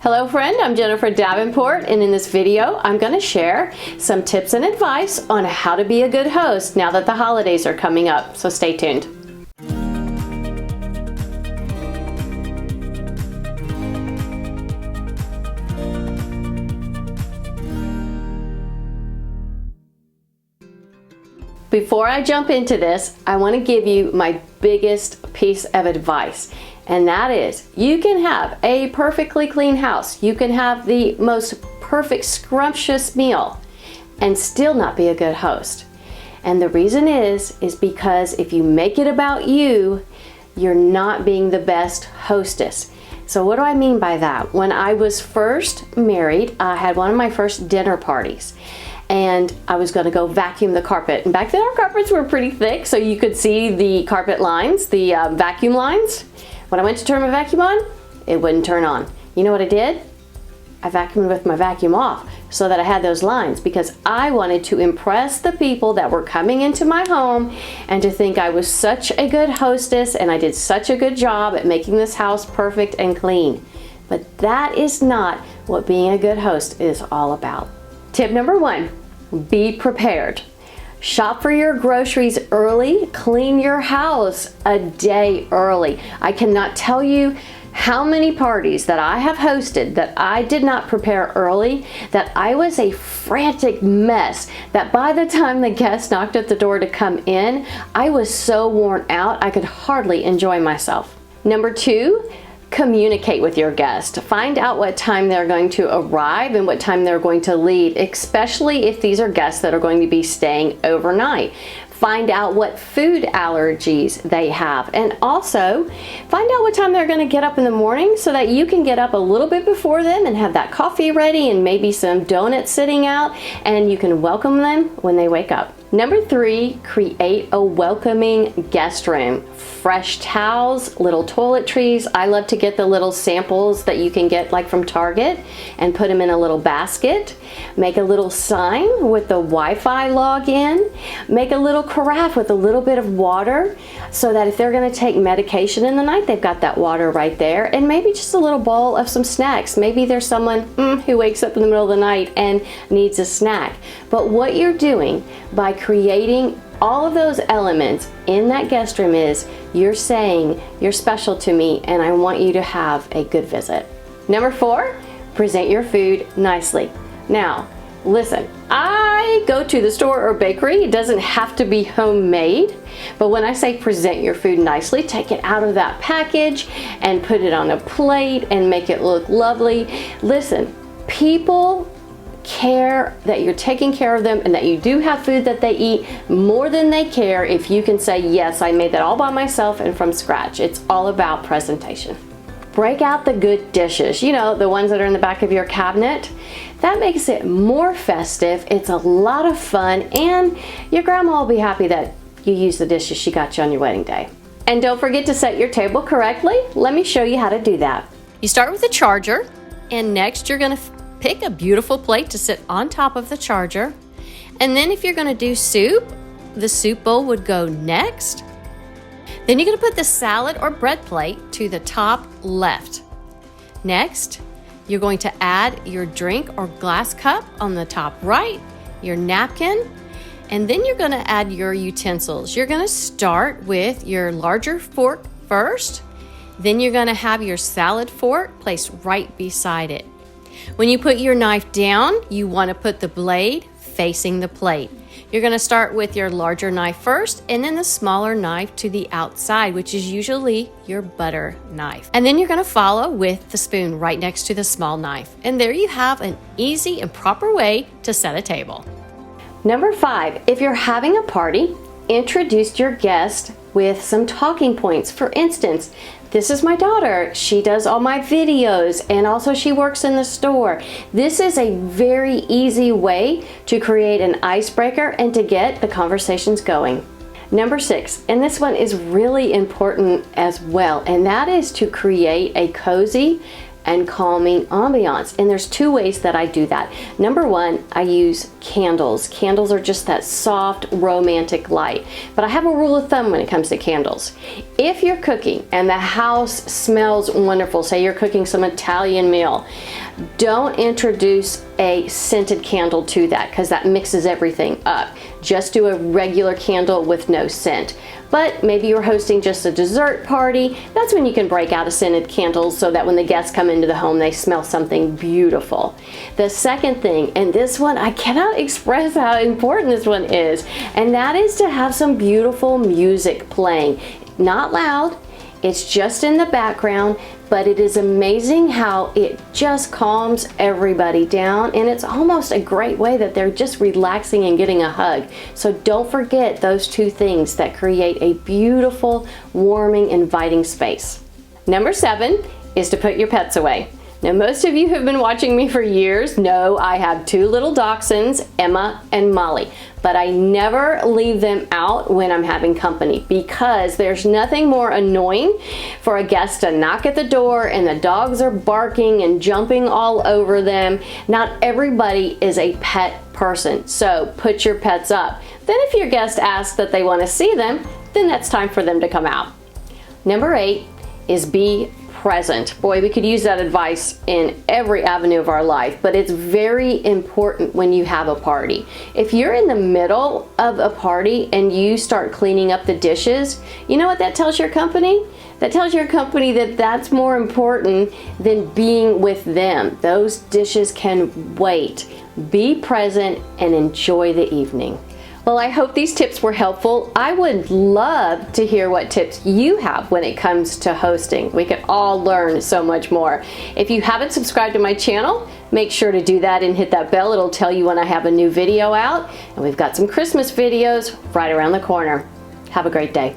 Hello friend, I'm Jennifer Davenport, and in this video I'm going to share some tips and advice on how to be a good host now that the holidays are coming up, so stay tuned. Before I jump into this, I want to give you my biggest piece of advice. And that is, you can have a perfectly clean house. You can have the most perfect, scrumptious meal and still not be a good host. And the reason is because if you make it about you, you're not being the best hostess. So what do I mean by that? When I was first married, I had one of my first dinner parties. And I was going to go vacuum the carpet. And back then our carpets were pretty thick, so you could see the carpet lines, the vacuum lines. When I went to turn my vacuum on, it wouldn't turn on. You know what I did? I vacuumed with my vacuum off so that I had those lines, because I wanted to impress the people that were coming into my home and to think I was such a good hostess and I did such a good job at making this house perfect and clean. But that is not what being a good host is all about. Tip number 1, be prepared. Shop for your groceries early, clean your house a day early. I cannot tell you how many parties that I have hosted that I did not prepare early, that I was a frantic mess, that by the time the guests knocked at the door to come in, I was so worn out I could hardly enjoy myself. Number 2, communicate with your guest. Find out what time they're going to arrive and what time they're going to leave, especially if these are guests that are going to be staying overnight. Find out what food allergies they have, and also find out what time they're going to get up in the morning so that you can get up a little bit before them and have that coffee ready and maybe some donuts sitting out, and you can welcome them when they wake up. Number 3, create a welcoming guest room. Fresh towels, little toiletries. I love to get the little samples that you can get like from Target and put them in a little basket. Make a little sign with the Wi-Fi login. Make a little carafe with a little bit of water so that if they're going to take medication in the night, they've got that water right there. And maybe just a little bowl of some snacks. Maybe there's someone who wakes up in the middle of the night and needs a snack. But what you're doing by creating all of those elements in that guest room is you're saying you're special to me and I want you to have a good visit. Number 4, present your food nicely. Now, listen, I go to the store or bakery. It doesn't have to be homemade, but when I say present your food nicely, take it out of that package and put it on a plate and make it look lovely. Listen, people care that you're taking care of them and that you do have food that they eat more than they care if you can say, yes, I made that all by myself and from scratch. It's all about presentation. Break out the good dishes, you know, the ones that are in the back of your cabinet. That makes it more festive. It's a lot of fun, and your grandma will be happy that you used the dishes she got you on your wedding day. And don't forget to set your table correctly. Let me show you how to do that. You start with the charger, and next you're going to pick a beautiful plate to sit on top of the charger. And then if you're going to do soup, the soup bowl would go next. Then you're going to put the salad or bread plate to the top left. Next, you're going to add your drink or glass cup on the top right, your napkin, and then you're going to add your utensils. You're going to start with your larger fork first. Then you're going to have your salad fork placed right beside it. When you put your knife down, you want to put the blade facing the plate. You're going to start with your larger knife first and then the smaller knife to the outside, which is usually your butter knife. And then you're going to follow with the spoon right next to the small knife. And there you have an easy and proper way to set a table. Number 5, if you're having a party, introduce your guest with some talking points. For instance, this is my daughter. She does all my videos and also she works in the store. This is a very easy way to create an icebreaker and to get the conversations going. Number 6, and this one is really important as well, and that is to create a cozy and calming ambiance. And there's two ways that I do that. Number one, I use candles. Candles are just that soft, romantic light. But I have a rule of thumb when it comes to candles. If you're cooking and the house smells wonderful, say you're cooking some Italian meal, don't introduce a scented candle to that because that mixes everything up. Just do a regular candle with no scent. But maybe you're hosting just a dessert party. That's when you can break out a scented candle so that when the guests come into the home, they smell something beautiful. The second thing, and this one, I cannot express how important this one is, and that is to have some beautiful music playing. Not loud, it's just in the background, but it is amazing how it just calms everybody down, and it's almost a great way that they're just relaxing and getting a hug. So don't forget those two things that create a beautiful, warming, inviting space. Number 7 is to put your pets away. Now, most of you who have been watching me for years know I have 2 little dachshunds, Emma and Molly, but I never leave them out when I'm having company because there's nothing more annoying for a guest to knock at the door and the dogs are barking and jumping all over them. Not everybody is a pet person, so put your pets up. Then if your guest asks that they want to see them, then that's time for them to come out. Number 8 is be present. Boy, we could use that advice in every avenue of our life, but it's very important when you have a party. If you're in the middle of a party and you start cleaning up the dishes, you know what that tells your company? That tells your company that that's more important than being with them. Those dishes can wait. Be present and enjoy the evening. Well, I hope these tips were helpful. I would love to hear what tips you have when it comes to hosting. We could all learn so much more. If you haven't subscribed to my channel, make sure to do that and hit that bell. It'll tell you when I have a new video out. And we've got some Christmas videos right around the corner. Have a great day.